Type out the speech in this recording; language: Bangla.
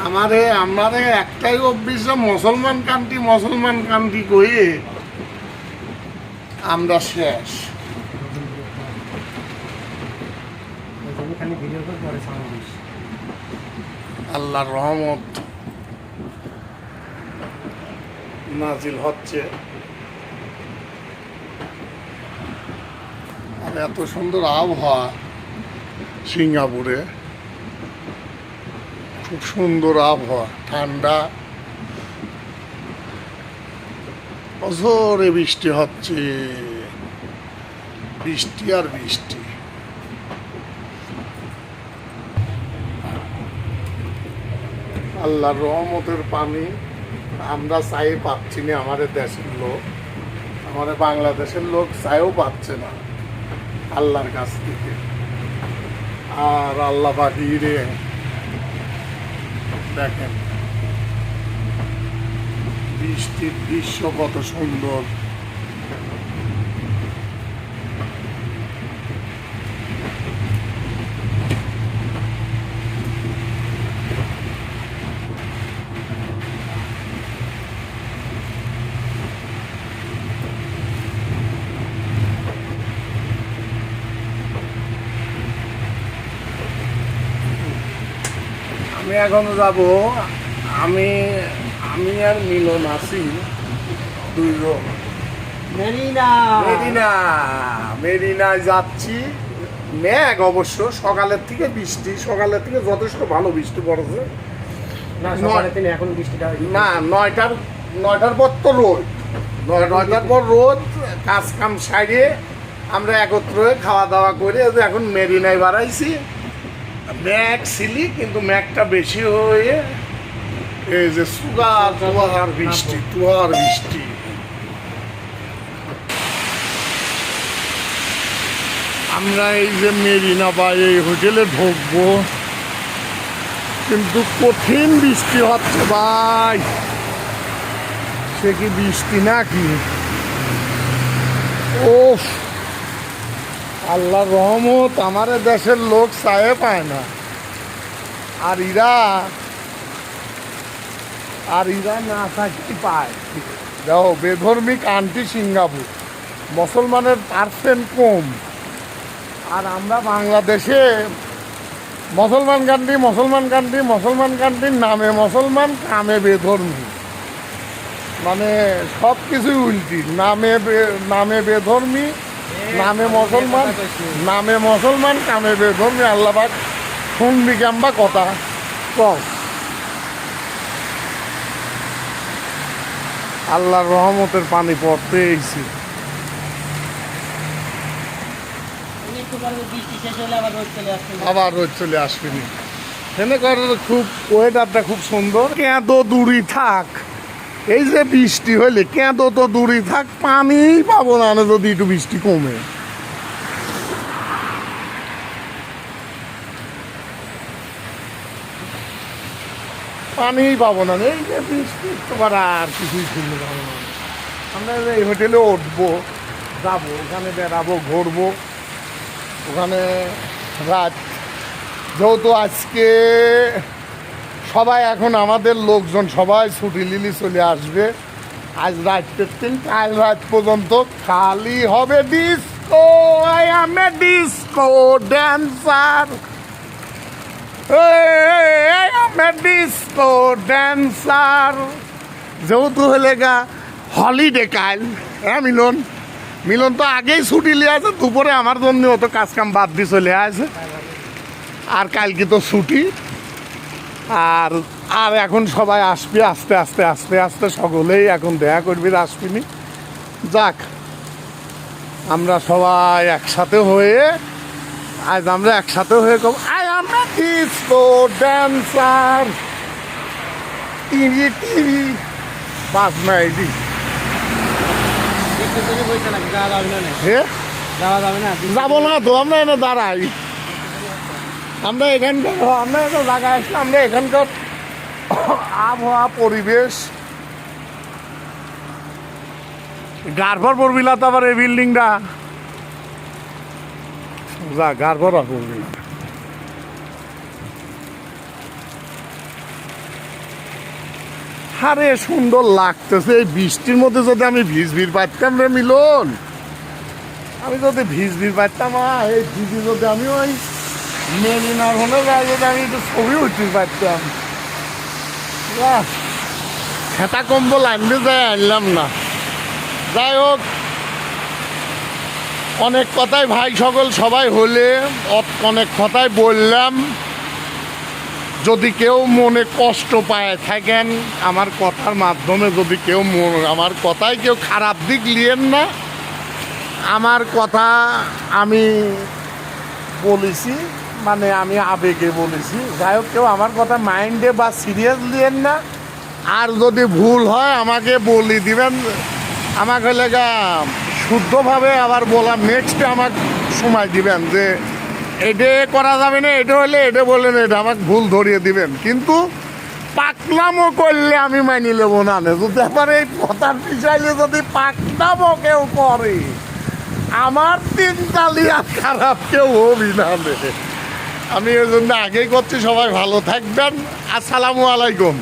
আমাদের একটাই অভ্যাস, মুসলমান কান্ট্রি কয়ে আমরা শেষ। আল্লাহর রহমত নাজিল হচ্ছে। আর এত সুন্দর আবহাওয়া সিঙ্গাপুরে, খুব সুন্দর আবহাওয়া, ঠান্ডা, অঝরে বৃষ্টি হচ্ছে, বৃষ্টি আর বৃষ্টি। আল্লাহর রহমতের পানি আমরা চাই পাচ্ছি না। আমাদের দেশের লোক, আমাদের বাংলাদেশের লোক চাইও পাচ্ছে না আল্লাহর কাছ থেকে। আর আল্লাহ বাহিরে দেখেন বৃষ্টির দৃশ্য কত সুন্দর। আমি এখনো যাব, আমি আর মিলন আছি দুইজন মেরিনায় যাচ্ছি। মেঘ অবশ্য, সকালের থেকে বৃষ্টি, সকালের থেকে যথেষ্ট ভালো বৃষ্টি পড়েছে। এখন বৃষ্টিটা না, নয়টার পর তো রোদ, নয়টার পর রোদ। কাজ কাম সারিয়ে আমরা একত্র হয়ে খাওয়া দাওয়া করে এখন মেরিনায় বাড়াইছি। মেঘ ছিলি, কিন্তু মেঘটা বেশি হয়ে এই যে তুহার বৃষ্টি। আমরা এই যে মেরিনা বা এই হোটেলে ঢুকবো, কিন্তু কঠিন বৃষ্টি হচ্ছে ভাই। সে কি বৃষ্টি নাকি? ওফ, আল্লাহর রহমত আমাদের দেশের লোক চায়ে পায় না। আর ইরা না থাকি পায়। দেখো, বেধর্মী কান্ট্রি সিঙ্গাপুর, মুসলমানের পার্সেন্ট কম। আর আমরা বাংলাদেশে মুসলমান কান্ট্রির নামে মুসলমান, কামে বেধর্মী। মানে সব কিছুই উল্টি। নামে বেধর্মী, নামে মুসলমান, কামে বেধর্মী। আল্লাহ পাক শুনবি কেমবা কথা কম। আল্লাহর রহমতের পানি পড়তে এসেছি। আবার রোদ চলে আসবে। এখানে খুব ওয়েদারটা খুব সুন্দর। কেঁদো দূরি থাক, এই যে বৃষ্টি হইলে কেঁদো তো দূরি থাক, পানি পাবো না যদি একটু বৃষ্টি কমে। পানি পাবো না, এই যে বৃষ্টি তোমার আর কিছুই শুনতে পাবো না। আমরা এই হোটেলে উঠবো, যাবো, ওখানে বেড়াবো, ঘুরবো। ওখানে রাত, যেহেতু আজকে সবাই, এখন আমাদের লোকজন সবাই ছুটি লিলি চলে আসবে। আজ রাতের দিন, কাল রাত পর্যন্ত খালি হবে disco. I am a disco dancer, I am a disco dancer. যেহেতু হলে গা হলিডে কাল, হ্যাঁ মিলন তো আগেই ছুটি লিয়ে আছে। দুপুরে আমার জন্য অত কাজ কাম বাদ দিয়ে চলে আছে। আর কালকে তো ছুটি। আর এখন সবাই আসবে আস্তে আস্তে সকলেই এখন দেখা করবি, আসবিনি। যাক, আমরা সবাই একসাথে হয়ে, আজ আমরা একসাথে হয়ে কব, I am a disco dancer. TV বাস না এটি। যাবো না তো, আমরা এনে দাঁড়াই। আমরা এখানকার জায়গায় আসলে আমরা এখানকার আবহাওয়া, পরিবেশ, গারভর পড়বিলা তো আবার এই বিল্ডিংটা, যা গারভর পড়বি। আরে সুন্দর লাগতেছে এই বৃষ্টির মধ্যে যদি আমি ভিজ পারতাম রে মিলন, আমি যদি ভিজ পারতাম এই ভিজি যদি আমি ওই মেরিনার হলে যাই যদি আমি একটু ছবি উঠতে পারতাম। সেটা কম্বল আনতে যাই আনলাম না। যাই হোক, অনেক কথাই ভাই সকল সবাই হলে অনেক কথাই বললাম। যদি কেউ মনে কষ্ট পায় থাকেন আমার কথার মাধ্যমে, যদি কেউ আমার কথায় কেউ খারাপ দিক লিয়েন না। আমার কথা আমি বলেছি, মানে আমি আবেগে বলেছি। যাই হোক, কেউ আমার কথা মাইন্ডে বা সিরিয়াস লিয়েন না। আর যদি ভুল হয় আমাকে বলি দিবেন, আমাকে লেগা শুদ্ধভাবে আবার বলার নেক্সটে আমাকে সময় দিবেন যে এটা করা যাবে না, এটা হলে এটা বললেন, এটা আমাকে ভুল ধরিয়ে দিবেন। কিন্তু পাকনামও করলে আমি মানি নেবো না। যদি আবার এই কথার পিছাইলে যদি পাকনামও কেউ করে, আমার তিন তালিয়া খারাপ কেউ হবি না। আমি ওই জন্য আগেই করছি। সবাই ভালো থাকবেন। আসসালামু আলাইকুম।